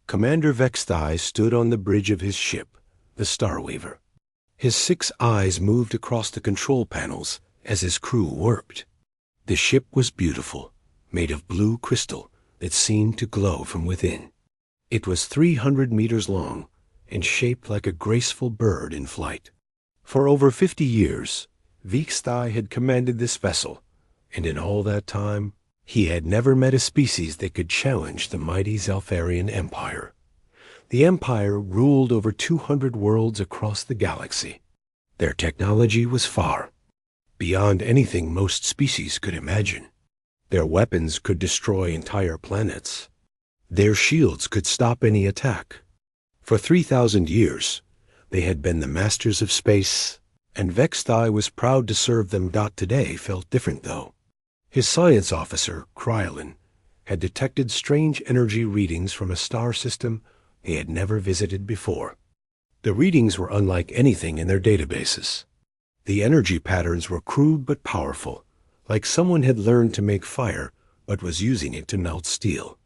Commander Vexthai stood on the bridge of his ship, the Starweaver. His 6 eyes moved across the control panels as his crew worked. The ship was beautiful, made of blue crystal that seemed to glow from within. It was 300 meters long and shaped like a graceful bird in flight. For over 50 years, Vexthai had commanded this vessel, and in all that time, he had never met a species that could challenge the mighty Zeltharian Empire. The Empire ruled over 200 worlds across the galaxy. Their technology was far beyond anything most species could imagine. Their weapons could destroy entire planets. Their shields could stop any attack. For 3,000 years, they had been the masters of space, and Vexthai was proud to serve them. Today felt different, though. His science officer, Krylin, had detected strange energy readings from a star system he had never visited before. The readings were unlike anything in their databases. The energy patterns were crude but powerful, like someone had learned to make fire but was using it to melt steel.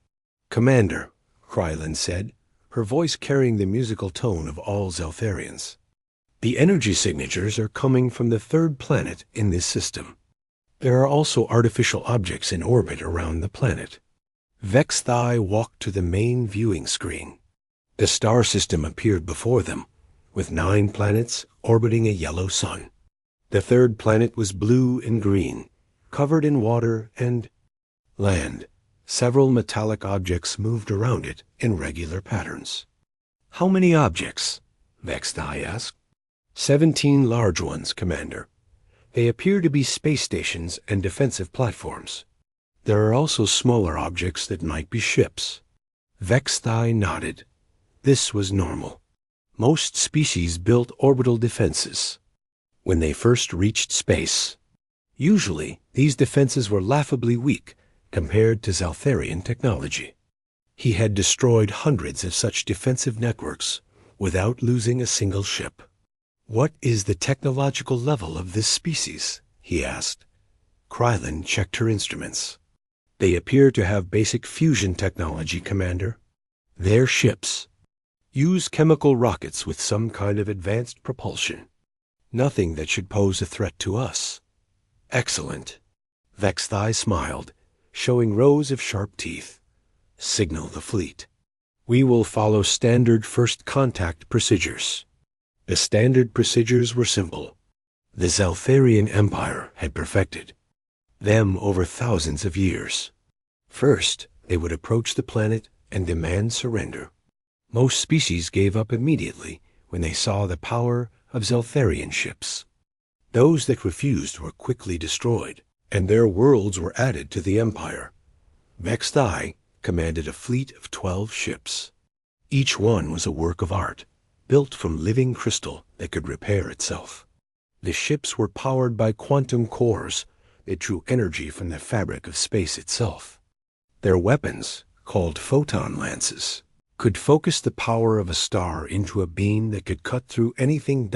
"Commander," Krylin said, her voice carrying the musical tone of all Zeltharians. "The energy signatures are coming from the 3rd planet in this system. There are also artificial objects in orbit around the planet." Vexthai walked to the main viewing screen. The star system appeared before them, with 9 planets orbiting a yellow sun. The 3rd planet was blue and green, covered in water and land. Several metallic objects moved around it in regular patterns. "How many objects?" Vexthai asked. 17 large ones, Commander. They appear to be space stations and defensive platforms. There are also smaller objects that might be ships. Vexthai nodded. This was normal. Most species built orbital defenses when they first reached space. Usually, these defenses were laughably weak compared to Zeltharian technology. He had destroyed hundreds of such defensive networks without losing a single ship. "What is the technological level of this species?" he asked. Krylin checked her instruments. "They appear to have basic fusion technology, Commander. Their ships use chemical rockets with some kind of advanced propulsion. Nothing that should pose a threat to us." "Excellent." Vexthai smiled, showing rows of sharp teeth. "Signal the fleet. We will follow standard first contact procedures." The standard procedures were simple. The Zeltharian Empire had perfected them over thousands of years. First, they would approach the planet and demand surrender. Most species gave up immediately when they saw the power of Zeltharian ships. Those that refused were quickly destroyed, and their worlds were added to the Empire. Vexthai commanded a fleet of 12 ships. Each one was a work of art, built from living crystal that could repair itself. The ships were powered by quantum cores that drew energy from the fabric of space itself. Their weapons, called photon lances, could focus the power of a star into a beam that could cut through anything.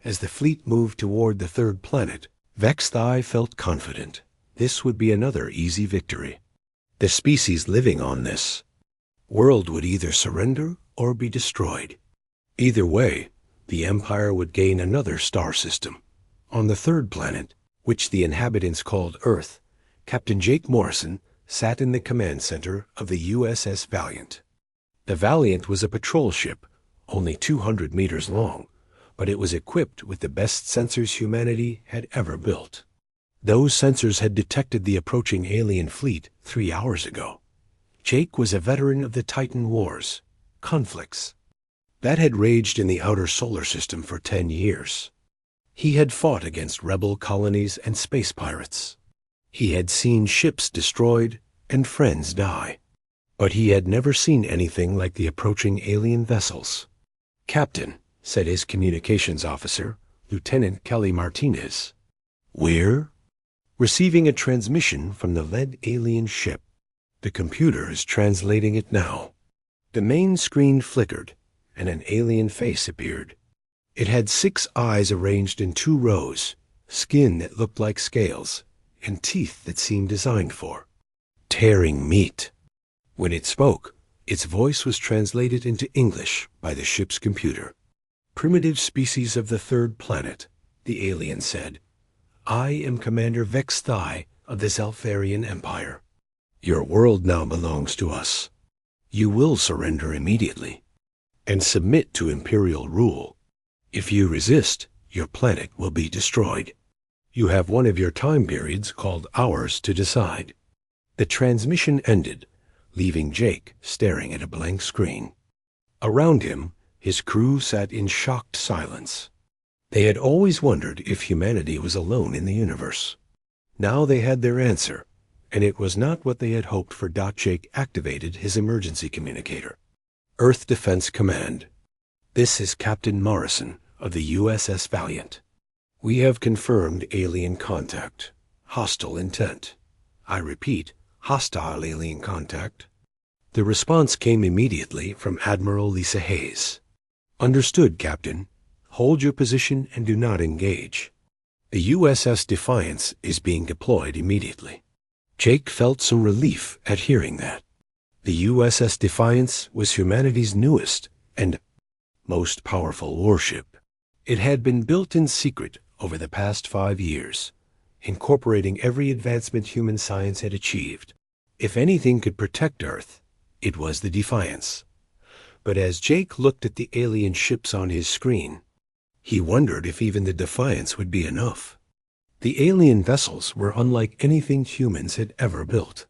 As the fleet moved toward the 3rd planet, Vexthai felt confident this would be another easy victory. The species living on this world would either surrender or be destroyed. Either way, the Empire would gain another star system. On the 3rd planet, which the inhabitants called Earth, Captain Jake Morrison sat in the command center of the USS Valiant. The Valiant was a patrol ship, only 200 meters long, but it was equipped with the best sensors humanity had ever built. Those sensors had detected the approaching alien fleet 3 hours ago. Jake was a veteran of the Titan Wars, conflicts that had raged in the outer solar system for 10 years. He had fought against rebel colonies and space pirates. He had seen ships destroyed and friends die. But he had never seen anything like the approaching alien vessels. "Captain," said his communications officer, Lieutenant Kelly Martinez, "we're receiving a transmission from the lead alien ship. The computer is translating it now." The main screen flickered, and an alien face appeared. It had 6 eyes arranged in 2 rows, skin that looked like scales, and teeth that seemed designed for tearing meat. When it spoke, Its voice was translated into English by the ship's computer. "Primitive species of the third planet," the alien said. "I am Commander Vex Thai of the Zalfarian Empire. Your world now belongs to us. You will surrender immediately and submit to Imperial rule. If you resist, your planet will be destroyed. You have one of your time periods called hours to decide." The transmission ended, leaving Jake staring at a blank screen. Around him, his crew sat in shocked silence. They had always wondered if humanity was alone in the universe. Now they had their answer, and it was not what they had hoped for. Jake activated his emergency communicator. "Earth Defense Command. This is Captain Morrison of the USS Valiant. We have confirmed alien contact. Hostile intent. I repeat, hostile alien contact." The response came immediately from Admiral Lisa Hayes. "Understood, Captain. Hold your position and do not engage. The USS Defiance is being deployed immediately." Jake felt some relief at hearing that. The USS Defiance was humanity's newest and most powerful warship. It had been built in secret over the past 5 years, incorporating every advancement human science had achieved. If anything could protect Earth, it was the Defiance. But as Jake looked at the alien ships on his screen, he wondered if even the Defiance would be enough. The alien vessels were unlike anything humans had ever built.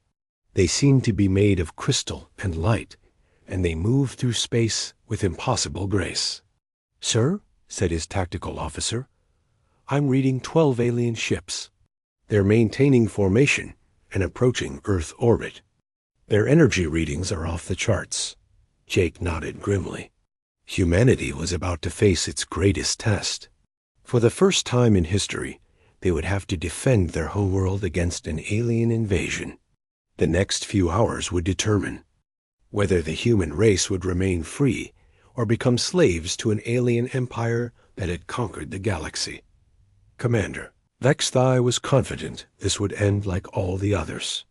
They seemed to be made of crystal and light, and they moved through space with impossible grace. "Sir," said his tactical officer, "I'm reading 12 alien ships. They're maintaining formation and approaching Earth orbit. Their energy readings are off the charts." Jake nodded grimly. Humanity was about to face its greatest test. For the first time in history, they would have to defend their homeworld against an alien invasion. The next few hours would determine whether the human race would remain free or become slaves to an alien empire that had conquered the galaxy. Commander Vex Thai was confident this would end like all the others.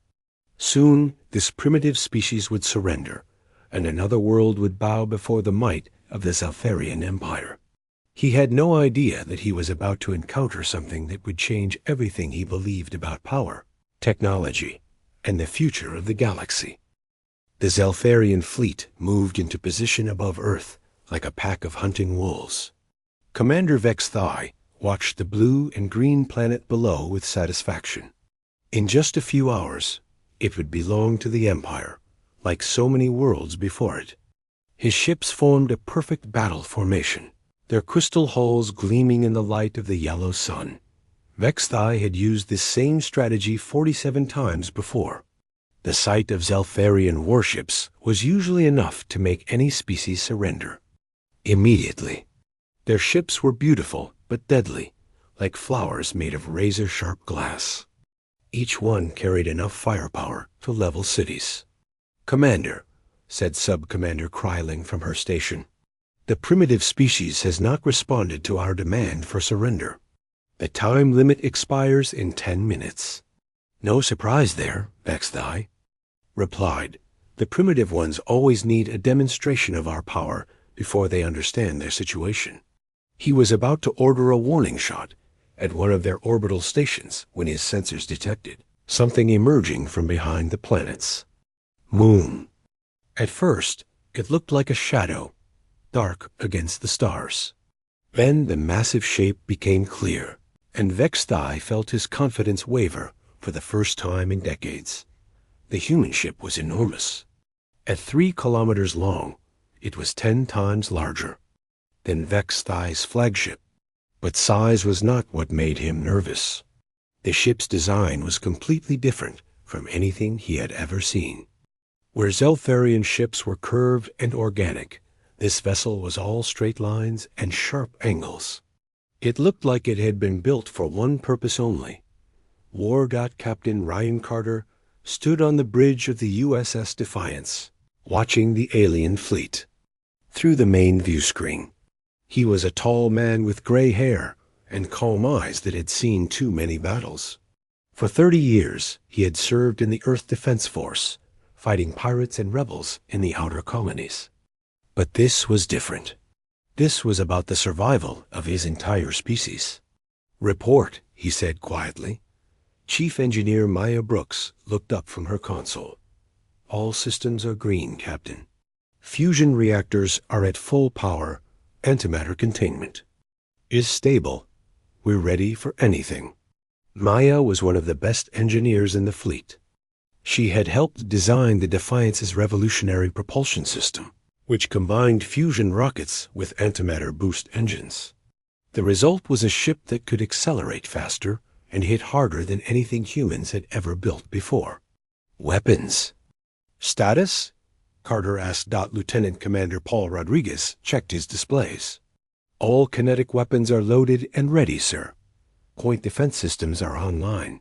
Soon, this primitive species would surrender, and another world would bow before the might of the Zalfarian Empire. He had no idea that he was about to encounter something that would change everything he believed about power, technology, and the future of the galaxy. The Zalfarian fleet moved into position above Earth like a pack of hunting wolves. Commander Vex Thai watched the blue and green planet below with satisfaction. In just a few hours, it would belong to the Empire, like so many worlds before it. His ships formed a perfect battle formation, their crystal hulls gleaming in the light of the yellow sun. Vex Thai had used this same strategy 47 times before. The sight of Zalfarian warships was usually enough to make any species surrender. Immediately. Their ships were beautiful but deadly, like flowers made of razor-sharp glass. Each one carried enough firepower to level cities. "Commander," said Sub-Commander Kryling from her station, "the primitive species has not responded to our demand for surrender. The time limit expires in 10 minutes. "No surprise there," Vex Thai replied. "The primitive ones always need a demonstration of our power before they understand their situation." He was about to order a warning shot at one of their orbital stations when his sensors detected something emerging from behind the planets. Moon. At first, it looked like a shadow, dark against the stars. Then the massive shape became clear, and Vex Thai felt his confidence waver for the first time in decades. The human ship was enormous. At 3 kilometers long, it was 10 times larger than Vex Thai's flagship. But size was not what made him nervous. The ship's design was completely different from anything he had ever seen. Where Zalfarian ships were curved and organic, this vessel was all straight lines and sharp angles. It looked like it had been built for one purpose only. War. Captain Ryan Carter stood on the bridge of the USS Defiance, watching the alien fleet through the main view screen. He was a tall man with gray hair and calm eyes that had seen too many battles. For 30 years, he had served in the Earth Defense Force, fighting pirates and rebels in the outer colonies. But this was different. This was about the survival of his entire species. "Report," he said quietly. Chief Engineer Maya Brooks looked up from her console. "All systems are green, Captain. Fusion reactors are at full power. Antimatter containment is stable. We're ready for anything." Maya was one of the best engineers in the fleet. She had helped design the Defiance's revolutionary propulsion system, which combined fusion rockets with antimatter boost engines. The result was a ship that could accelerate faster and hit harder than anything humans had ever built before. Weapons. "Status?" Carter asked. Lieutenant Commander Paul Rodriguez checked his displays. "All kinetic weapons are loaded and ready, sir. Point defense systems are online.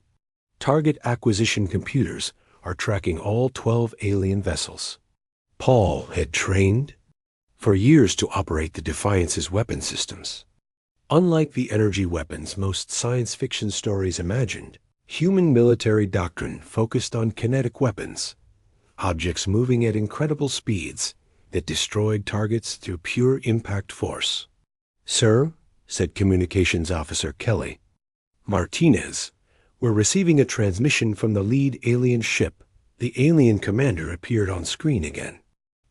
Target acquisition computers are tracking all 12 alien vessels." Paul had trained for years to operate the Defiance's weapon systems. Unlike the energy weapons most science fiction stories imagined, human military doctrine focused on kinetic weapons, objects moving at incredible speeds that destroyed targets through pure impact force. "Sir," said Communications Officer Kelly Martinez, "we're receiving a transmission from the lead alien ship." The alien commander appeared on screen again.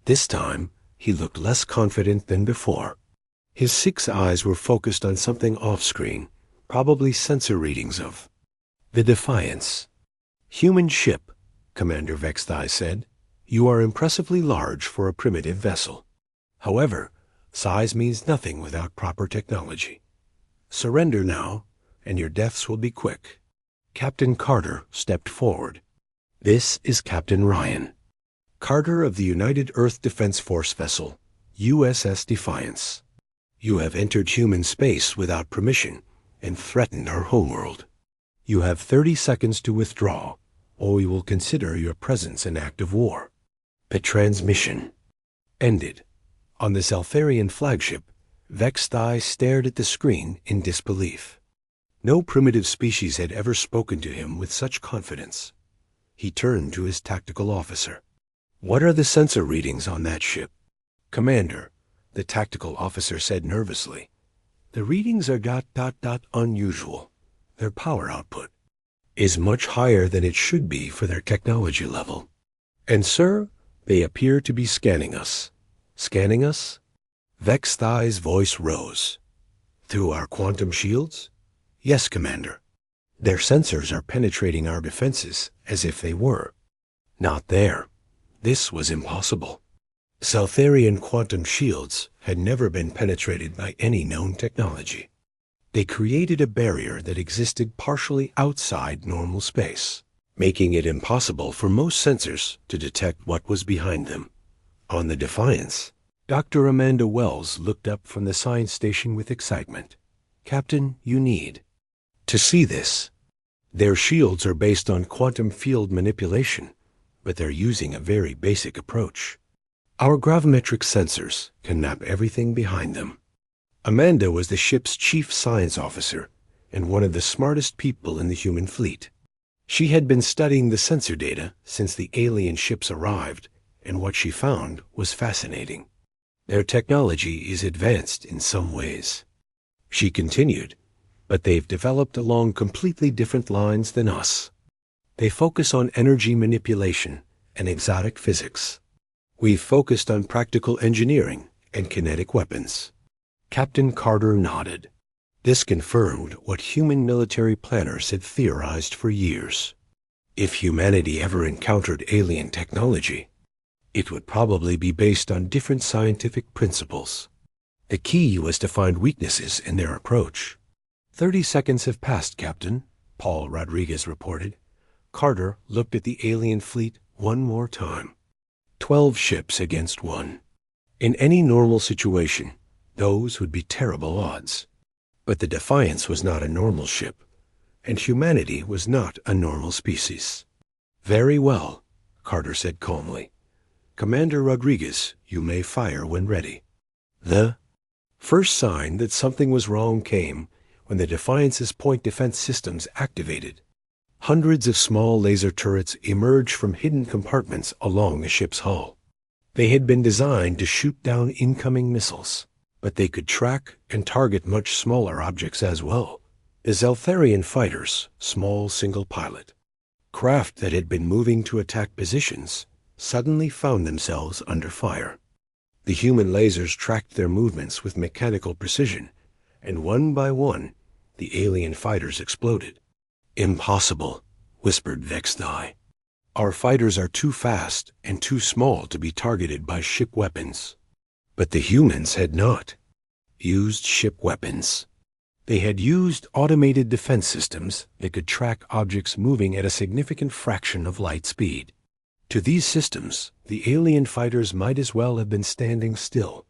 This time, he looked less confident than before. His 6 eyes were focused on something off-screen, probably sensor readings of the Defiance. "Human ship," Commander Vexthai said. "You are impressively large for a primitive vessel. However, size means nothing without proper technology. Surrender now, and your deaths will be quick." Captain Carter stepped forward. "This is Captain Ryan Carter of the United Earth Defense Force vessel, USS Defiance. You have entered human space without permission and threatened our homeworld. You have 30 seconds to withdraw, or we will consider your presence an act of war." The transmission ended. On the Seltharian flagship, Vexthai stared at the screen in disbelief. No primitive species had ever spoken to him with such confidence. He turned to his tactical officer. "What are the sensor readings on that ship?" "Commander," the tactical officer said nervously, "the readings are unusual. Their power output is much higher than it should be for their technology level. And, sir, they appear to be scanning us." "Scanning us?" Vexthai's voice rose. "Through our quantum shields?" "Yes, Commander. Their sensors are penetrating our defenses as if they were not there." This was impossible. Seltharian quantum shields had never been penetrated by any known technology. They created a barrier that existed partially outside normal space, making it impossible for most sensors to detect what was behind them. On the Defiance, Dr. Amanda Wells looked up from the science station with excitement. "Captain, you need to see this. Their shields are based on quantum field manipulation, but they're using a very basic approach. Our gravimetric sensors can map everything behind them." Amanda was the ship's chief science officer and one of the smartest people in the human fleet. She had been studying the sensor data since the alien ships arrived, and what she found was fascinating. "Their technology is advanced in some ways," she continued, "but they've developed along completely different lines than us. They focus on energy manipulation and exotic physics. We've focused on practical engineering and kinetic weapons." Captain Carter nodded. This confirmed what human military planners had theorized for years. If humanity ever encountered alien technology, it would probably be based on different scientific principles. The key was to find weaknesses in their approach. 30 seconds have passed, Captain," Paul Rodriguez reported. Carter looked at the alien fleet one more time. 12 ships against 1. In any normal situation, those would be terrible odds. But the Defiance was not a normal ship, and humanity was not a normal species. "Very well," Carter said calmly. "Commander Rodriguez, you may fire when ready." The first sign that something was wrong came when the Defiance's point defense systems activated. Hundreds of small laser turrets emerged from hidden compartments along the ship's hull. They had been designed to shoot down incoming missiles, but they could track and target much smaller objects as well. The Zeltharian fighters, small single-pilot craft that had been moving to attack positions, suddenly found themselves under fire. The human lasers tracked their movements with mechanical precision, and one by one, the alien fighters exploded. "Impossible," whispered Vexthai. "Our fighters are too fast and too small to be targeted by ship weapons." But the humans had not used ship weapons. They had used automated defense systems that could track objects moving at a significant fraction of light speed. To these systems, the alien fighters might as well have been standing still.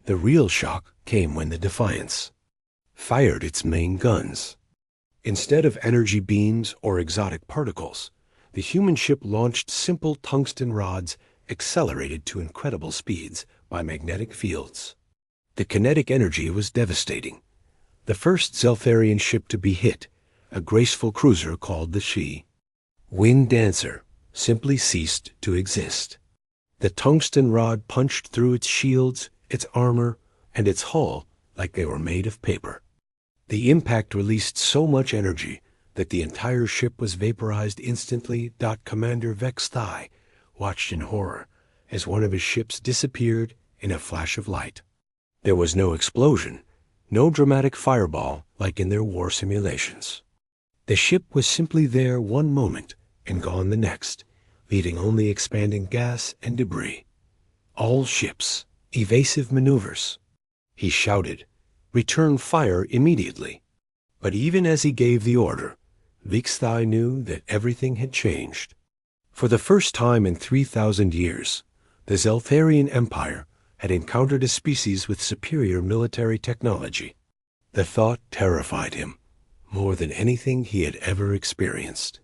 The real shock came when the Defiance fired its main guns. Instead of energy beams or exotic particles, the human ship launched simple tungsten rods accelerated to incredible speeds by magnetic fields. The kinetic energy was devastating. The first Zeltharian ship to be hit, a graceful cruiser called the Wind Dancer, simply ceased to exist. The tungsten rod punched through its shields, its armor, and its hull like they were made of paper. The impact released so much energy that the entire ship was vaporized instantly. Commander Vexthai watched in horror as one of his ships disappeared in a flash of light. There was no explosion, no dramatic fireball like in their war simulations. The ship was simply there one moment and gone the next, leaving only expanding gas and debris. "All ships, evasive maneuvers," he shouted. "Return fire immediately." But even as he gave the order, Vexthai knew that everything had changed. For the first time in 3,000 years, the Zeltharian Empire had encountered a species with superior military technology. The thought terrified him more than anything he had ever experienced.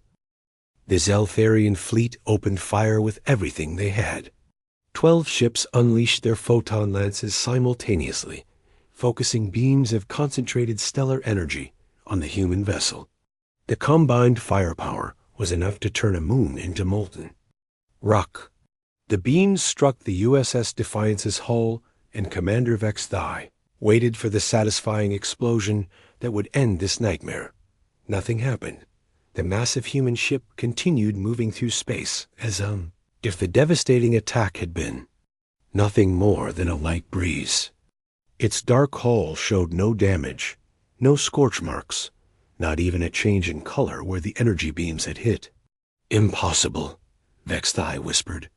The Zeltharian fleet opened fire with everything they had. 12 ships unleashed their photon lances simultaneously, focusing beams of concentrated stellar energy on the human vessel. The combined firepower was enough to turn a moon into molten rock. The beams struck the USS Defiance's hull, and Commander Vexthai waited for the satisfying explosion that would end this nightmare. Nothing happened. The massive human ship continued moving through space as if the devastating attack had been nothing more than a light breeze. Its dark hull showed no damage, no scorch marks, not even a change in color where the energy beams had hit. "Impossible," Vexthai whispered.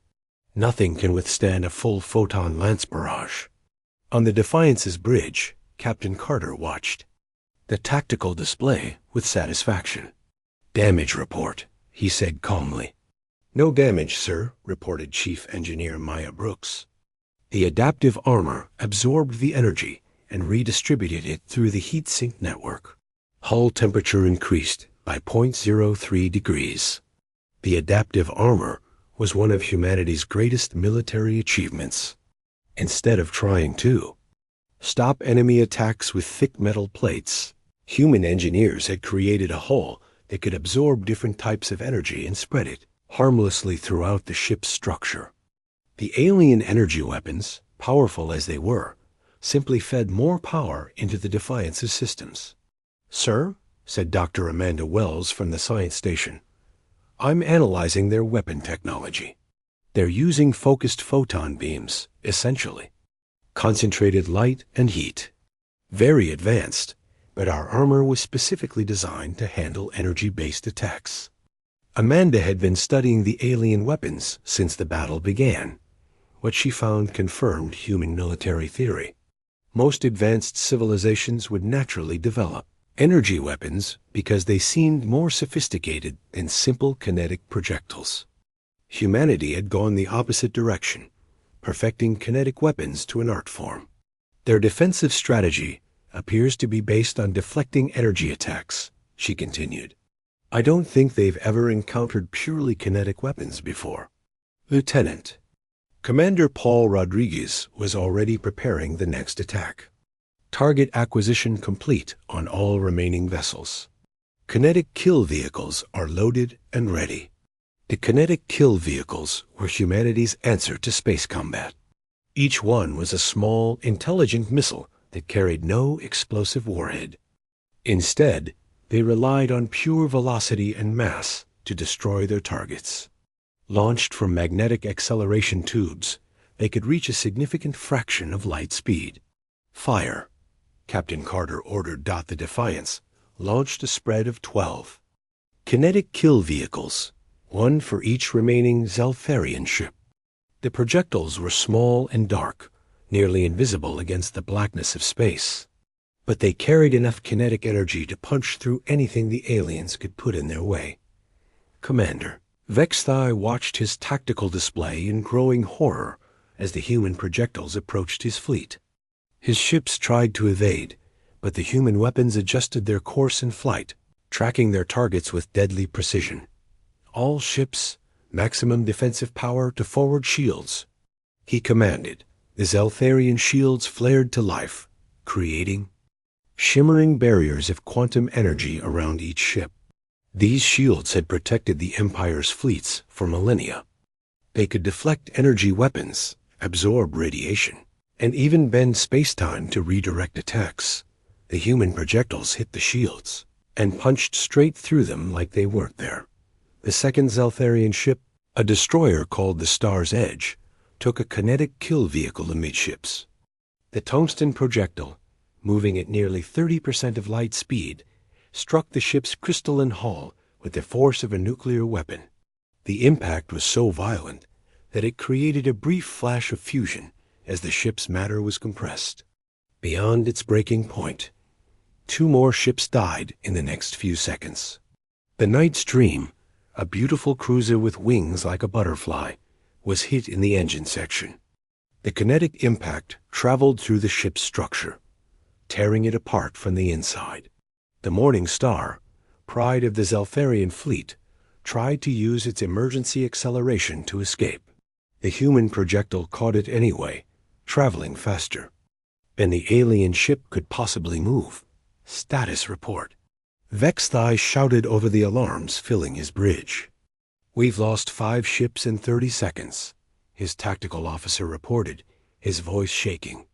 "Nothing can withstand a full photon lance barrage." On the Defiance's bridge, Captain Carter watched the tactical display with satisfaction. "Damage report," he said calmly. "No damage, sir," reported Chief Engineer Maya Brooks. The adaptive armor absorbed the energy and redistributed it through the heat sink network. Hull temperature increased by 0.03 degrees. The adaptive armor was one of humanity's greatest military achievements. Instead of trying to stop enemy attacks with thick metal plates, human engineers had created a hull that could absorb different types of energy and spread it harmlessly throughout the ship's structure. The alien energy weapons, powerful as they were, simply fed more power into the Defiance's systems. "Sir," said Dr. Amanda Wells from the science station, "I'm analyzing their weapon technology. They're using focused photon beams, essentially. Concentrated light and heat. Very advanced, but our armor was specifically designed to handle energy-based attacks." Amanda had been studying the alien weapons since the battle began. What she found confirmed human military theory. Most advanced civilizations would naturally develop energy weapons because they seemed more sophisticated than simple kinetic projectiles. Humanity had gone the opposite direction, perfecting kinetic weapons to an art form. Their defensive strategy appears to be based on deflecting energy attacks, she continued. "I don't think they've ever encountered purely kinetic weapons before." "Lieutenant." Commander Paul Rodriguez was already preparing the next attack. Target acquisition complete on all remaining vessels. Kinetic kill vehicles are loaded and ready. The kinetic kill vehicles were humanity's answer to space combat. Each one was a small, intelligent missile that carried no explosive warhead. Instead, they relied on pure velocity and mass to destroy their targets. Launched from magnetic acceleration tubes, they could reach a significant fraction of light speed. Fire! Captain Carter ordered. The Defiance launched a spread of 12. Kinetic kill vehicles, one for each remaining Zelfarian ship. The projectiles were small and dark, nearly invisible against the blackness of space. But they carried enough kinetic energy to punch through anything the aliens could put in their way. Commander Vexthai watched his tactical display in growing horror as the human projectiles approached his fleet. His ships tried to evade, but the human weapons adjusted their course in flight, tracking their targets with deadly precision. All ships, maximum defensive power to forward shields. He commanded. The Zelfarian shields flared to life, creating shimmering barriers of quantum energy around each ship. These shields had protected the Empire's fleets for millennia. They could deflect energy weapons, absorb radiation, and even bend space-time to redirect attacks. The human projectiles hit the shields and punched straight through them like they weren't there. The second Zelfarian ship, a destroyer called the Star's Edge, took a kinetic kill vehicle amidships. The tungsten projectile, moving at nearly 30% of light speed, struck the ship's crystalline hull with the force of a nuclear weapon. The impact was so violent that it created a brief flash of fusion as the ship's matter was compressed. Beyond its breaking point, 2 more ships died in the next few seconds. The Knight's Dream, a beautiful cruiser with wings like a butterfly, was hit in the engine section. The kinetic impact traveled through the ship's structure, tearing it apart from the inside. The Morning Star, pride of the Zelfarian fleet, tried to use its emergency acceleration to escape. The human projectile caught it anyway, traveling faster than the alien ship could possibly move. Status report. Vexthai shouted over the alarms filling his bridge. "We've lost 5 ships in 30 seconds, his tactical officer reported, his voice shaking.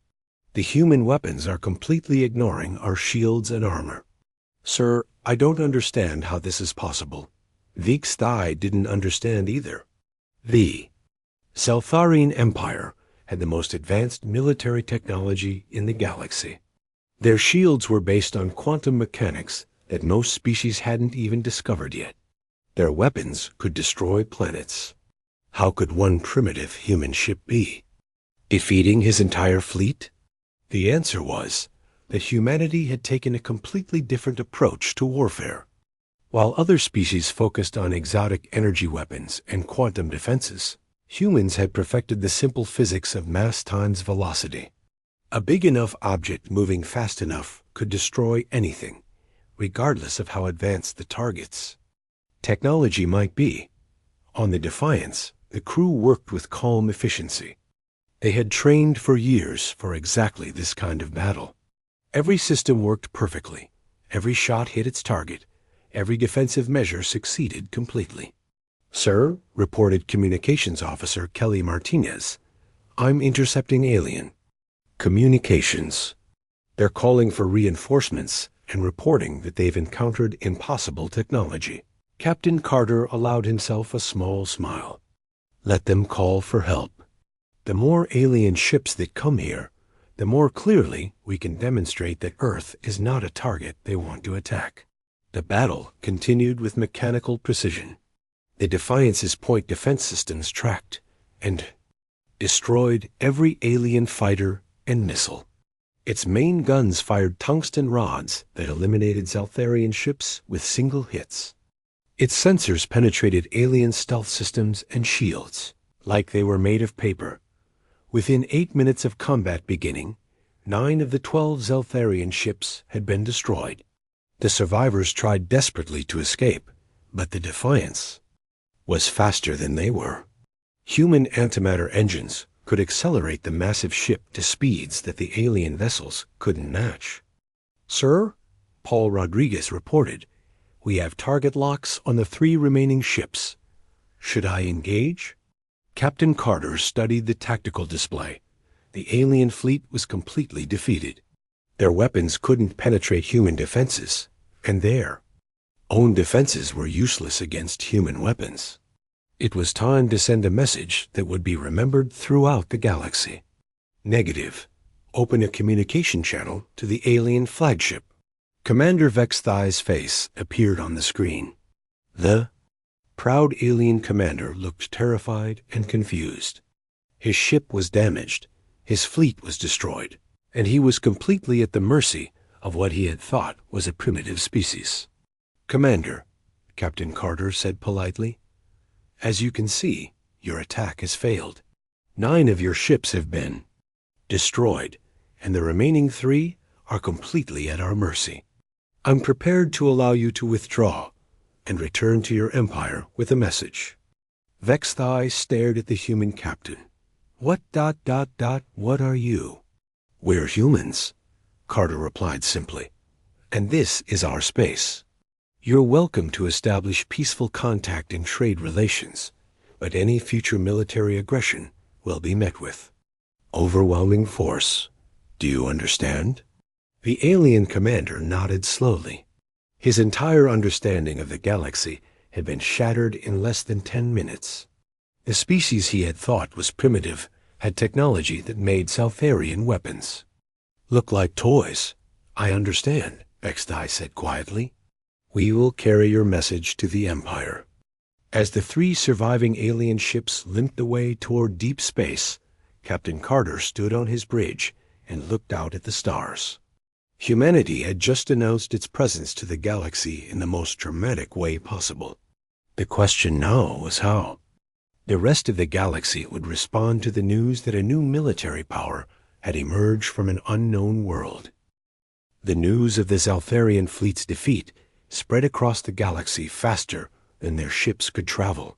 "The human weapons are completely ignoring our shields and armor." "Sir, I don't understand how this is possible." Vexthai didn't understand either. The Zelfarian Empire had the most advanced military technology in the galaxy. Their shields were based on quantum mechanics that most species hadn't even discovered yet. Their weapons could destroy planets. How could one primitive human ship be defeating his entire fleet? The answer was that humanity had taken a completely different approach to warfare. While other species focused on exotic energy weapons and quantum defenses, humans had perfected the simple physics of mass times velocity. A big enough object moving fast enough could destroy anything, regardless of how advanced the targets. Technology might be. On the Defiance, the crew worked with calm efficiency. They had trained for years for exactly this kind of battle. Every system worked perfectly. Every shot hit its target. Every defensive measure succeeded completely. "Sir," reported Communications Officer Kelly Martinez, "I'm intercepting alien communications. They're calling for reinforcements and reporting that they've encountered impossible technology." Captain Carter allowed himself a small smile. "Let them call for help. The more alien ships that come here, the more clearly we can demonstrate that Earth is not a target they want to attack." The battle continued with mechanical precision. The Defiance's point defense systems tracked and destroyed every alien fighter and missile. Its main guns fired tungsten rods that eliminated Zelfarian ships with single hits. Its sensors penetrated alien stealth systems and shields like they were made of paper. Within 8 minutes of combat beginning, 9 of the 12 Zelfarian ships had been destroyed. The survivors tried desperately to escape, but the Defiance was faster than they were. Human antimatter engines could accelerate the massive ship to speeds that the alien vessels couldn't match. "Sir," Paul Rodriguez reported, We have target locks on the 3 remaining ships. Should I engage? Captain Carter studied the tactical display. The alien fleet was completely defeated. Their weapons couldn't penetrate human defenses, and their own defenses were useless against human weapons. It was time to send a message that would be remembered throughout the galaxy. Negative. Open a communication channel to the alien flagship. Commander Vexthai's face appeared on the screen. The proud alien commander looked terrified and confused. His ship was damaged, his fleet was destroyed, and he was completely at the mercy of what he had thought was a primitive species. Commander, Captain Carter said politely, as you can see, your attack has failed. 9 of your ships have been destroyed, and the remaining 3 are completely at our mercy. I'm prepared to allow you to withdraw and return to your empire with a message. Vexthai stared at the human captain. What are you? We're humans, Carter replied simply, and this is our space. You're welcome to establish peaceful contact and trade relations, but any future military aggression will be met with overwhelming force. Do you understand? The alien commander nodded slowly. His entire understanding of the galaxy had been shattered in less than 10 minutes. The species he had thought was primitive had technology that made Salfarian weapons. Look like toys. I understand, Vexthai said quietly. We will carry your message to the Empire. As the 3 surviving alien ships limped away toward deep space, Captain Carter stood on his bridge and looked out at the stars. Humanity had just announced its presence to the galaxy in the most dramatic way possible. The question now was how. The rest of the galaxy would respond to the news that a new military power had emerged from an unknown world. The news of the Zalfarian fleet's defeat spread across the galaxy faster than their ships could travel.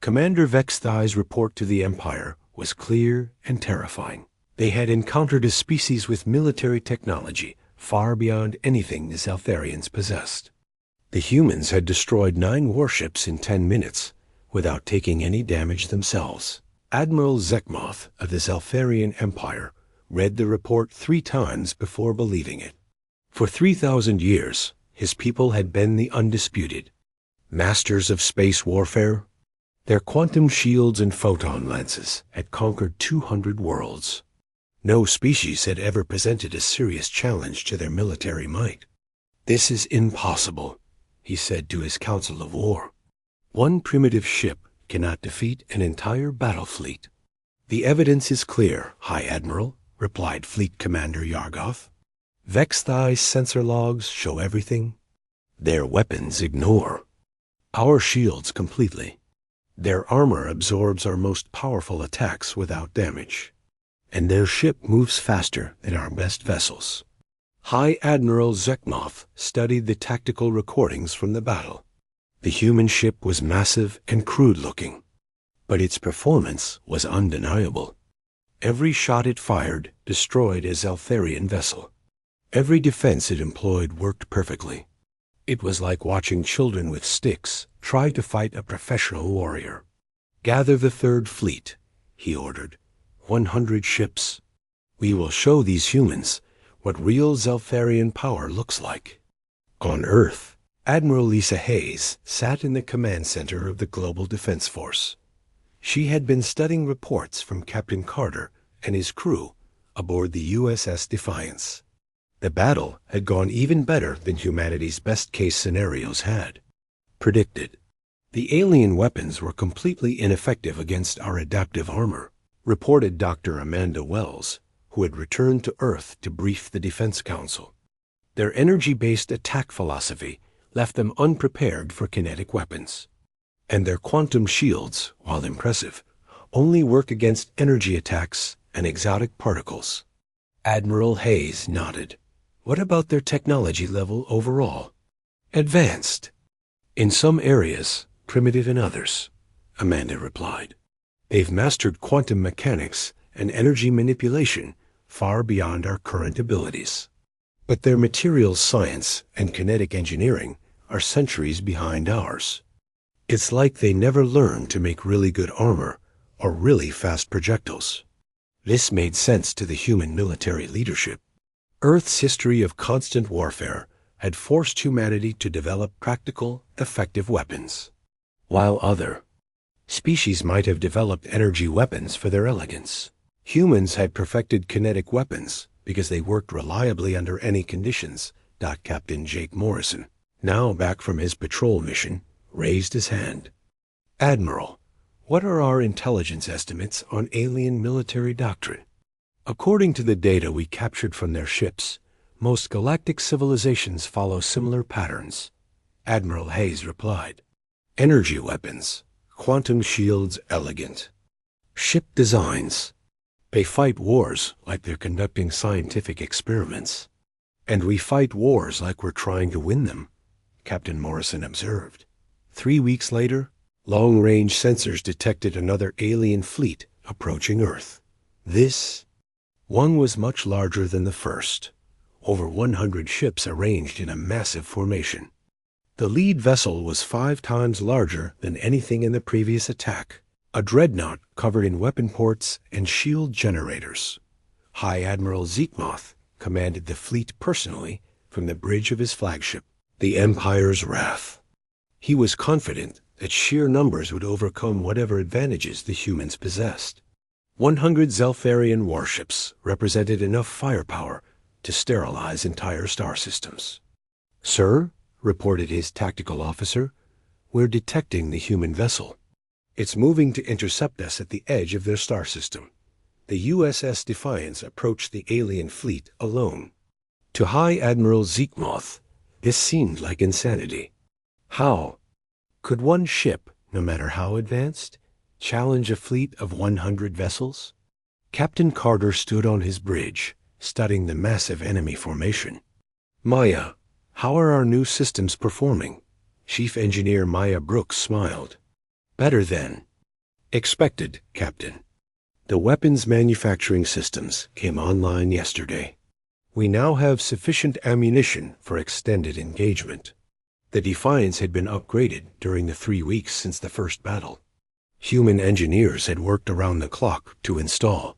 Commander Vexthai's report to the Empire was clear and terrifying. They had encountered a species with military technology far beyond anything the Zalfarians possessed. The humans had destroyed 9 warships in 10 minutes without taking any damage themselves. Admiral Zekmoth of the Zalfarian Empire read the report 3 times before believing it. For 3,000 years, his people had been the undisputed masters of space warfare. Their quantum shields and photon lances had conquered 200 worlds. No species had ever presented a serious challenge to their military might. This is impossible, he said to his council of war. One primitive ship cannot defeat an entire battle fleet. The evidence is clear, High Admiral, replied Fleet Commander Yargoth. Vexthai's sensor logs show everything. Their weapons ignore our shields completely. Their armor absorbs our most powerful attacks without damage. And their ship moves faster than our best vessels. High Admiral Zekmoth studied the tactical recordings from the battle. The human ship was massive and crude-looking, but its performance was undeniable. Every shot it fired destroyed a Zalfarian vessel. Every defense it employed worked perfectly. It was like watching children with sticks try to fight a professional warrior. Gather the 3rd Fleet, he ordered. 100 ships. We will show these humans what real Zalfarian power looks like. On Earth, Admiral Lisa Hayes sat in the command center of the Global Defense Force. She had been studying reports from Captain Carter and his crew aboard the USS Defiance. The battle had gone even better than humanity's best-case scenarios had predicted. The alien weapons were completely ineffective against our adaptive armor, reported Dr. Amanda Wells, who had returned to Earth to brief the Defense Council. Their energy-based attack philosophy left them unprepared for kinetic weapons. And their quantum shields, while impressive, only work against energy attacks and exotic particles. Admiral Hayes nodded. What about their technology level overall? Advanced. In some areas, primitive in others, Amanda replied. They've mastered quantum mechanics and energy manipulation far beyond our current abilities. But their materials science and kinetic engineering are centuries behind ours. It's like they never learned to make really good armor or really fast projectiles. This made sense to the human military leadership. Earth's history of constant warfare had forced humanity to develop practical, effective weapons, while other species might have developed energy weapons for their elegance. Humans had perfected kinetic weapons because they worked reliably under any conditions. Captain Jake Morrison, now back from his patrol mission, raised his hand. Admiral, what are our intelligence estimates on alien military doctrine? According to the data we captured from their ships, most galactic civilizations follow similar patterns. Admiral Hayes replied. Energy weapons, quantum shields elegant. Ship designs. They fight wars like they're conducting scientific experiments. And we fight wars like we're trying to win them, Captain Morrison observed. 3 weeks later, long-range sensors detected another alien fleet approaching Earth. This one was much larger than the first, over 100 ships arranged in a massive formation. The lead vessel was 5 times larger than anything in the previous attack, a dreadnought covered in weapon ports and shield generators. High Admiral Zekmoth commanded the fleet personally from the bridge of his flagship, the Empire's Wrath. He was confident that sheer numbers would overcome whatever advantages the humans possessed. 100 Zelfarian warships represented enough firepower to sterilize entire star systems. Sir, reported his tactical officer, we're detecting the human vessel. It's moving to intercept us at the edge of their star system. The USS Defiance approached the alien fleet alone. To High Admiral Zekmoth, this seemed like insanity. How could one ship, no matter how advanced, challenge a fleet of 100 vessels? Captain Carter stood on his bridge, studying the massive enemy formation. Maya, how are our new systems performing? Chief Engineer Maya Brooks smiled. Better than expected, Captain. The weapons manufacturing systems came online yesterday. We now have sufficient ammunition for extended engagement. The Defiance had been upgraded during the 3 weeks since the first battle. Human engineers had worked around the clock to install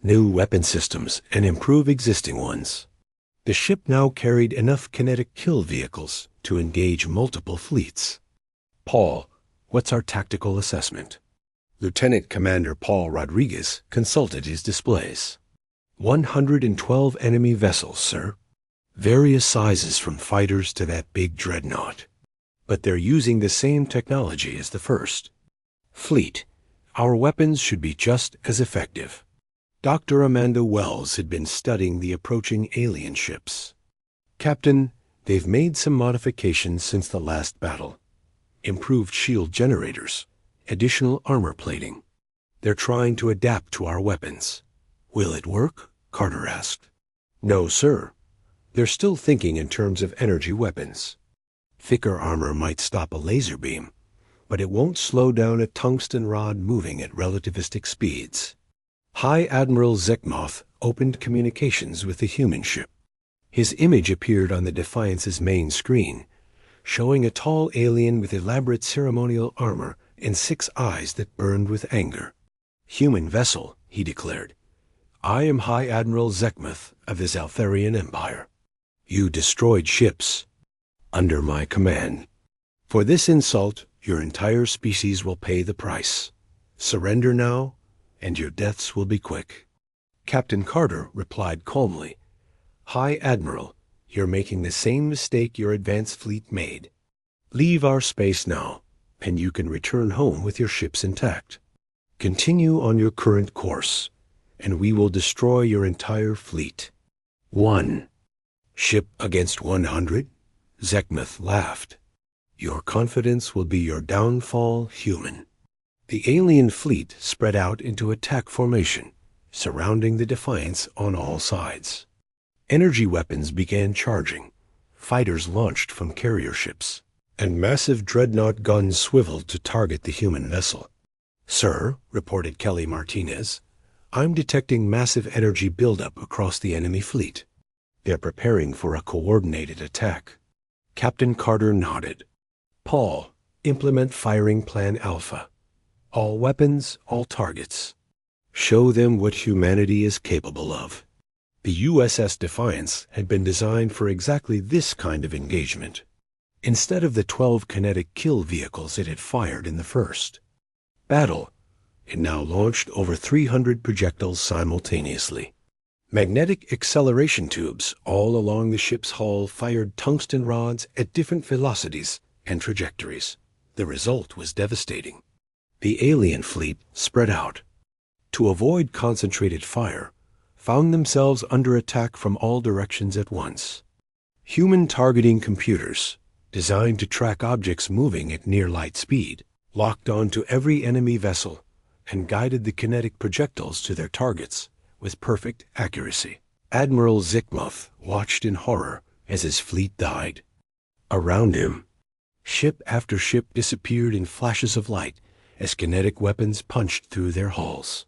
new weapon systems and improve existing ones. The ship now carried enough kinetic kill vehicles to engage multiple fleets. Paul, what's our tactical assessment? Lieutenant Commander Paul Rodriguez consulted his displays. 112 enemy vessels, sir. Various sizes from fighters to that big dreadnought. But they're using the same technology as the first. Fleet, our weapons should be just as effective. Dr. Amanda Wells had been studying the approaching alien ships. Captain, they've made some modifications since the last battle. Improved shield generators, additional armor plating. They're trying to adapt to our weapons. Will it work? Carter asked. No, sir. They're still thinking in terms of energy weapons. Thicker armor might stop a laser beam, but it won't slow down a tungsten rod moving at relativistic speeds. High Admiral Zekmoth opened communications with the human ship. His image appeared on the Defiance's main screen, showing a tall alien with elaborate ceremonial armor and 6 eyes that burned with anger. Human vessel, he declared. I am High Admiral Zekmoth of the Zelfarian Empire. You destroyed ships under my command. For this insult, your entire species will pay the price. Surrender now, and your deaths will be quick. Captain Carter replied calmly, High Admiral, you're making the same mistake your advanced fleet made. Leave our space now, and you can return home with your ships intact. Continue on your current course, and we will destroy your entire fleet. 1. Ship against 100? Zekmoth laughed. Your confidence will be your downfall, human. The alien fleet spread out into attack formation, surrounding the Defiance on all sides. Energy weapons began charging. Fighters launched from carrier ships, and massive dreadnought guns swiveled to target the human vessel. Sir, reported Kelly Martinez, I'm detecting massive energy buildup across the enemy fleet. They're preparing for a coordinated attack. Captain Carter nodded. Paul, implement firing plan Alpha. All weapons, all targets. Show them what humanity is capable of. The USS Defiance had been designed for exactly this kind of engagement, instead of the 12 kinetic kill vehicles it had fired in the first battle. It now launched over 300 projectiles simultaneously. Magnetic acceleration tubes all along the ship's hull fired tungsten rods at different velocities and trajectories. The result was devastating. The alien fleet spread out. To avoid concentrated fire, found themselves under attack from all directions at once. Human targeting computers, designed to track objects moving at near light speed, locked onto every enemy vessel and guided the kinetic projectiles to their targets with perfect accuracy. Admiral Zikmuth watched in horror as his fleet died. Around him, ship after ship disappeared in flashes of light as kinetic weapons punched through their hulls.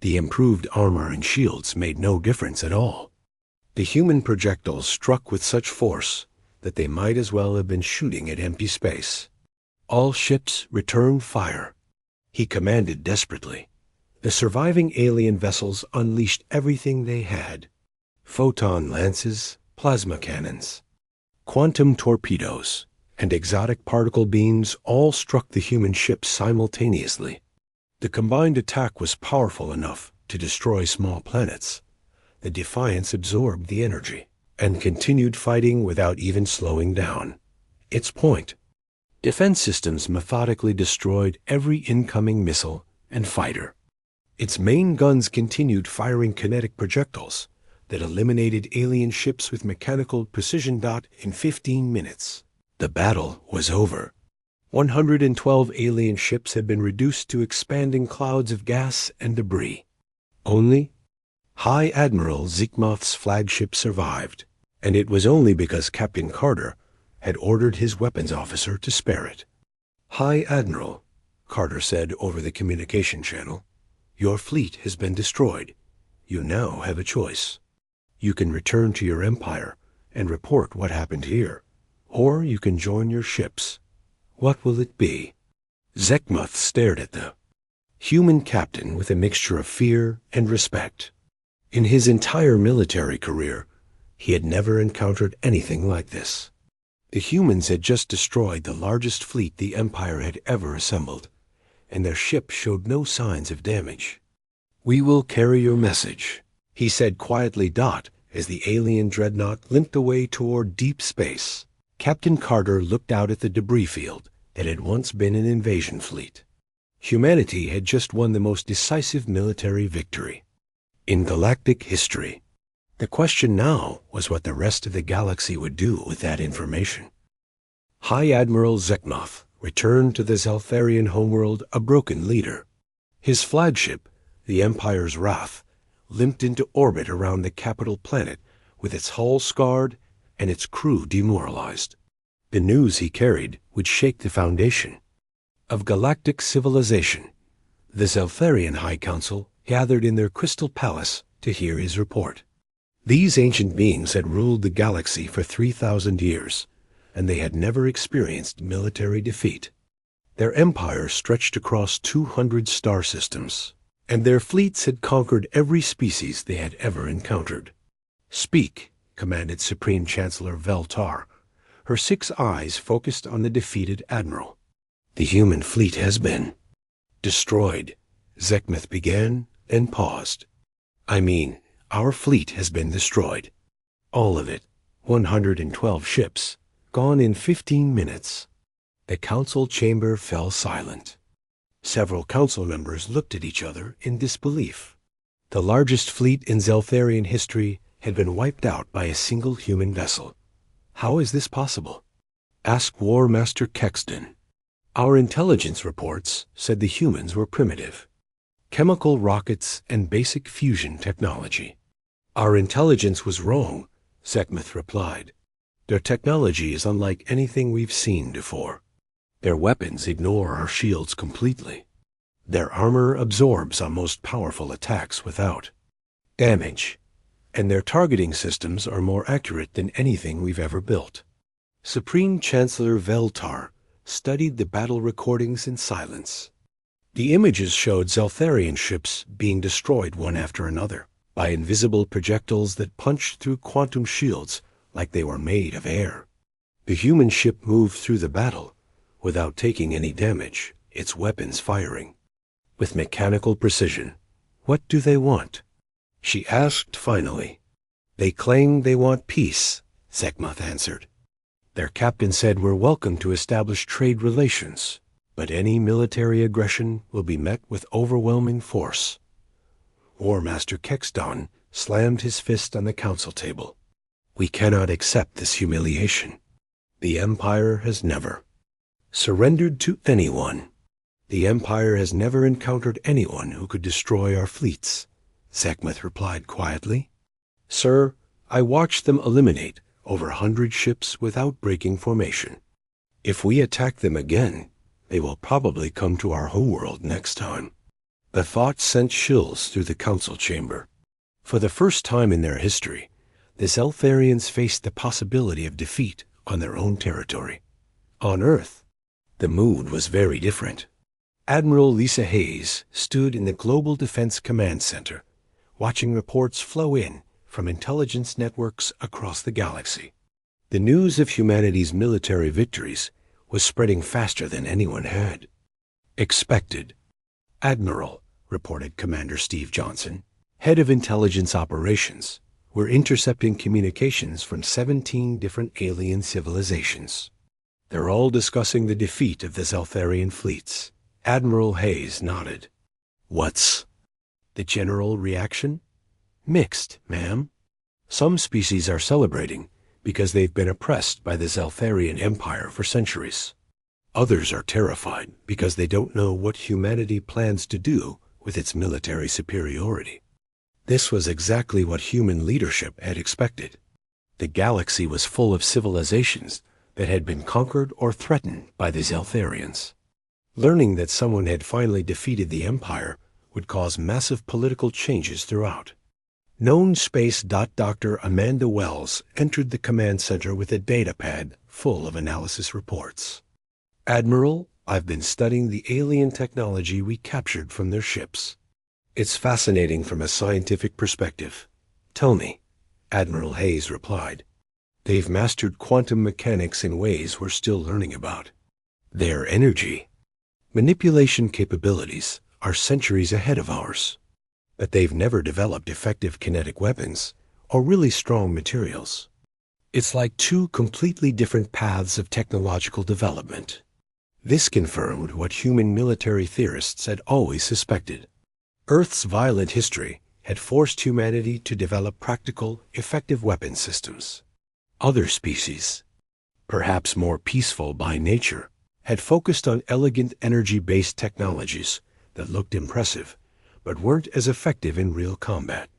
The improved armor and shields made no difference at all. The human projectiles struck with such force that they might as well have been shooting at empty space. All ships return fire, he commanded desperately. The surviving alien vessels unleashed everything they had. Photon lances, plasma cannons, quantum torpedoes, and exotic particle beams all struck the human ships simultaneously. The combined attack was powerful enough to destroy small planets. The Defiance absorbed the energy and continued fighting without even slowing down. Its point: defense systems methodically destroyed every incoming missile and fighter. Its main guns continued firing kinetic projectiles that eliminated alien ships with mechanical precision. In 15 minutes, the battle was over. 112 alien ships had been reduced to expanding clouds of gas and debris. Only High Admiral Zikmuth's flagship survived, and it was only because Captain Carter had ordered his weapons officer to spare it. "High Admiral," Carter said over the communication channel, "your fleet has been destroyed. You now have a choice. You can return to your empire and report what happened here, or you can join your ships. What will it be?" Zikmuth stared at the human captain with a mixture of fear and respect. In his entire military career, he had never encountered anything like this. The humans had just destroyed the largest fleet the Empire had ever assembled, and their ship showed no signs of damage. "We will carry your message," he said quietly. As the alien dreadnought limped away toward deep space, Captain Carter looked out at the debris field that had once been an invasion fleet. Humanity had just won the most decisive military victory in galactic history. The question now was what the rest of the galaxy would do with that information. High Admiral Zikmuth returned to the Zeltharian homeworld a broken leader. His flagship, the Empire's Wrath, limped into orbit around the capital planet with its hull scarred and its crew demoralized. The news he carried would shake the foundation of galactic civilization. The Zeltharian High Council gathered in their crystal palace to hear his report. These ancient beings had ruled the galaxy for 3,000 years, and they had never experienced military defeat. Their empire stretched across 200 star systems, and their fleets had conquered every species they had ever encountered. "Speak," commanded Supreme Chancellor Veltar, her 6 eyes focused on the defeated admiral. "The human fleet has been destroyed," Zikmuth began, then paused. "I mean, our fleet has been destroyed. All of it, 112 ships, gone in 15 minutes. The council chamber fell silent. Several council members looked at each other in disbelief. The largest fleet in Zeltharian history had been wiped out by a single human vessel. "How is this possible?" asked War Master Kexton. "Our intelligence reports said the humans were primitive. Chemical rockets and basic fusion technology." "Our intelligence was wrong," Zikmuth replied. "Their technology is unlike anything we've seen before. Their weapons ignore our shields completely. Their armor absorbs our most powerful attacks without damage, and their targeting systems are more accurate than anything we've ever built." Supreme Chancellor Veltar studied the battle recordings in silence. The images showed Zeltharian ships being destroyed one after another by invisible projectiles that punched through quantum shields like they were made of air. The human ship moved through the battle without taking any damage, its weapons firing with mechanical precision. "What do they want?" she asked finally. "They claim they want peace," Sekhmet answered. "Their captain said we're welcome to establish trade relations, but any military aggression will be met with overwhelming force." War Master Kexdon slammed his fist on the council table. "We cannot accept this humiliation. The Empire has never surrendered to anyone. The Empire has never encountered anyone who could destroy our fleets," Sekhmet replied quietly. "Sir, I watched them eliminate over 100 ships without breaking formation. If we attack them again, they will probably come to our homeworld next time." The thought sent chills through the council chamber. For the first time in their history, the Zeltharians faced the possibility of defeat on their own territory. On Earth, the mood was very different. Admiral Lisa Hayes stood in the Global Defense Command Center, watching reports flow in from intelligence networks across the galaxy. The news of humanity's military victories was spreading faster than anyone had expected. "Admiral," reported Commander Steve Johnson, head of intelligence operations, "we're intercepting communications from 17 different alien civilizations. They're all discussing the defeat of the Zeltharian fleets." Admiral Hayes nodded. "What's the general reaction?" "Mixed, ma'am. Some species are celebrating because they've been oppressed by the Zeltharian Empire for centuries. Others are terrified because they don't know what humanity plans to do with its military superiority." This was exactly what human leadership had expected. The galaxy was full of civilizations that had been conquered or threatened by the Zeltharians. Learning that someone had finally defeated the Empire would cause massive political changes throughout. Known Space Dr. Amanda Wells entered the command center with a data pad full of analysis reports. "Admiral, I've been studying the alien technology we captured from their ships. It's fascinating from a scientific perspective." "Tell me," Admiral Hayes replied. "They've mastered quantum mechanics in ways we're still learning about. Their energy manipulation capabilities are centuries ahead of ours, but they've never developed effective kinetic weapons or really strong materials. It's like two completely different paths of technological development." This confirmed what human military theorists had always suspected. Earth's violent history had forced humanity to develop practical, effective weapon systems. Other species, perhaps more peaceful by nature, had focused on elegant energy-based technologies that looked impressive, but weren't as effective in real combat.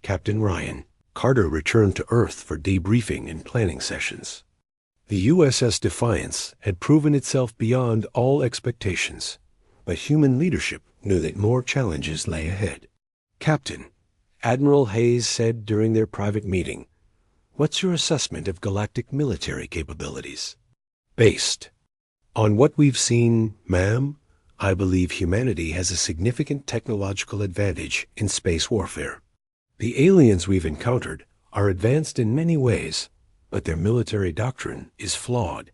Captain Ryan Carter returned to Earth for debriefing and planning sessions. The USS Defiance had proven itself beyond all expectations, but human leadership knew that more challenges lay ahead. "Captain," Admiral Hayes said during their private meeting, "what's your assessment of galactic military capabilities?" "Based on what we've seen, ma'am, I believe humanity has a significant technological advantage in space warfare. The aliens we've encountered are advanced in many ways, but their military doctrine is flawed.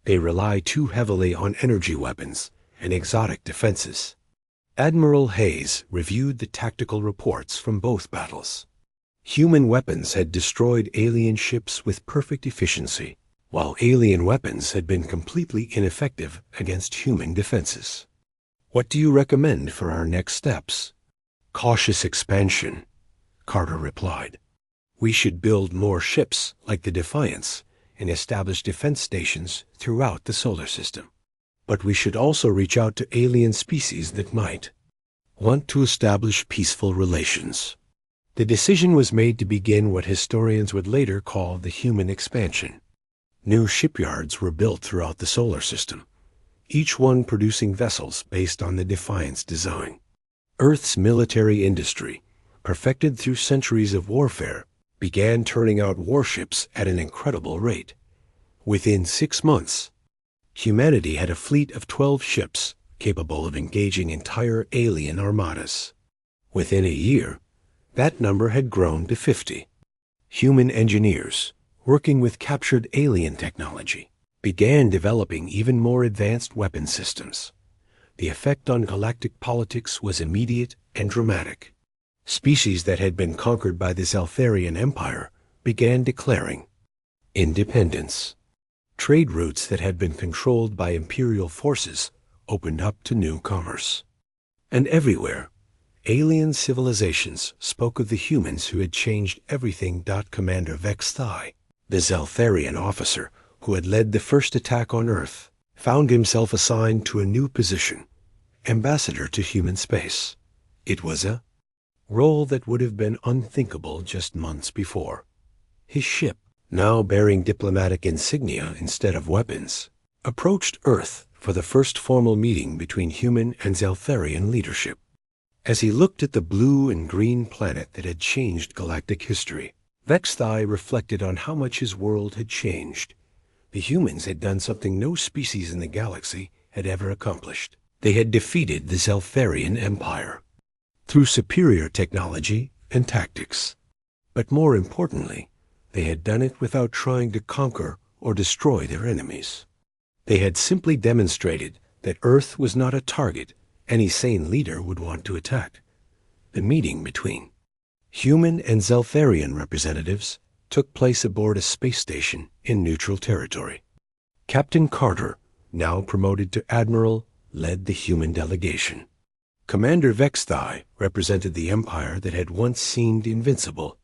They rely too heavily on energy weapons and exotic defenses." Admiral Hayes reviewed the tactical reports from both battles. Human weapons had destroyed alien ships with perfect efficiency, while alien weapons had been completely ineffective against human defenses. "What do you recommend for our next steps?" "Cautious expansion," Carter replied. "We should build more ships like the Defiance and establish defense stations throughout the solar system. But we should also reach out to alien species that might want to establish peaceful relations." The decision was made to begin what historians would later call the human expansion. New shipyards were built throughout the solar system, each one producing vessels based on the Defiance design. Earth's military industry, perfected through centuries of warfare, began turning out warships at an incredible rate. Within 6 months, humanity had a fleet of 12 ships capable of engaging entire alien armadas. Within a year, that number had grown to 50. Human engineers, working with captured alien technology, began developing even more advanced weapon systems. The effect on galactic politics was immediate and dramatic. Species that had been conquered by the Zeltharian Empire began declaring independence. Trade routes that had been controlled by imperial forces opened up to new commerce. And everywhere, alien civilizations spoke of the humans who had changed everything. Commander Vexthai, the Zeltharian officer who had led the first attack on Earth, found himself assigned to a new position, ambassador to human space. It was a role that would have been unthinkable just months before. His ship, now bearing diplomatic insignia instead of weapons, approached Earth for the first formal meeting between human and Zeltharian leadership. As he looked at the blue and green planet that had changed galactic history, Vexthai reflected on how much his world had changed. The humans had done something no species in the galaxy had ever accomplished. They had defeated the Zeltharian Empire through superior technology and tactics. But more importantly, they had done it without trying to conquer or destroy their enemies. They had simply demonstrated that Earth was not a target any sane leader would want to attack. The meeting between human and Zeltharian representatives took place aboard a space station in neutral territory. Captain Carter, now promoted to admiral, led the human delegation. Commander Vexthai represented the empire that had once seemed invincible.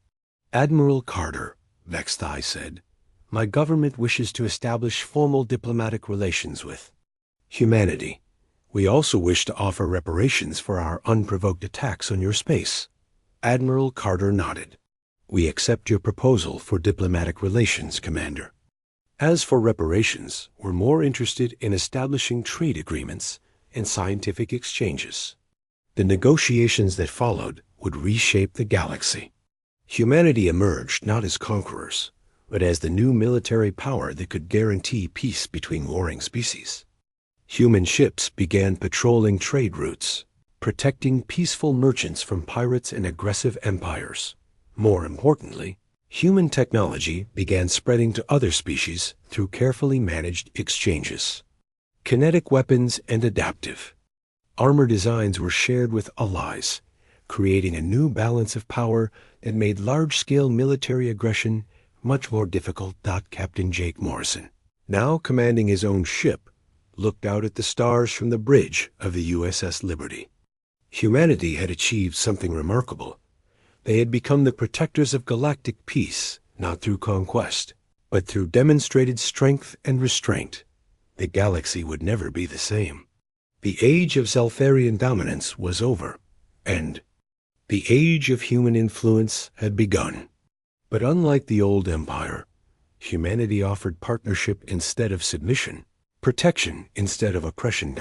Admiral Carter, Vexthai said, my government wishes to establish formal diplomatic relations with humanity. We also wish to offer reparations for our unprovoked attacks on your space. Admiral Carter nodded. We accept your proposal for diplomatic relations, Commander. As for reparations, we're more interested in establishing trade agreements and scientific exchanges. The negotiations that followed would reshape the galaxy. Humanity emerged not as conquerors, but as the new military power that could guarantee peace between warring species. Human ships began patrolling trade routes, protecting peaceful merchants from pirates and aggressive empires. More importantly, human technology began spreading to other species through carefully managed exchanges. Kinetic weapons and adaptive armor designs were shared with allies, creating a new balance of power that made large-scale military aggression much more difficult. Captain Jake Morrison, now commanding his own ship, looked out at the stars from the bridge of the USS Liberty. Humanity had achieved something remarkable. They had become the protectors of galactic peace, not through conquest, but through demonstrated strength and restraint. The galaxy would never be the same. The age of Zeltharian dominance was over, and the age of human influence had begun. But unlike the old empire, humanity offered partnership instead of submission, protection instead of oppression.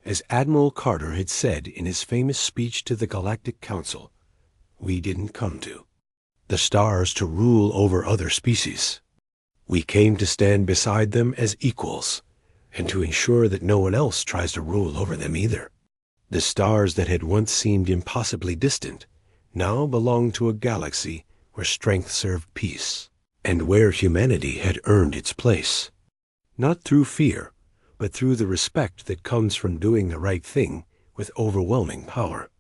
As Admiral Carter had said in his famous speech to the Galactic Council, we didn't come to the stars to rule over other species. We came to stand beside them as equals, and to ensure that no one else tries to rule over them either. The stars that had once seemed impossibly distant now belonged to a galaxy where strength served peace, and where humanity had earned its place. Not through fear, but through the respect that comes from doing the right thing with overwhelming power.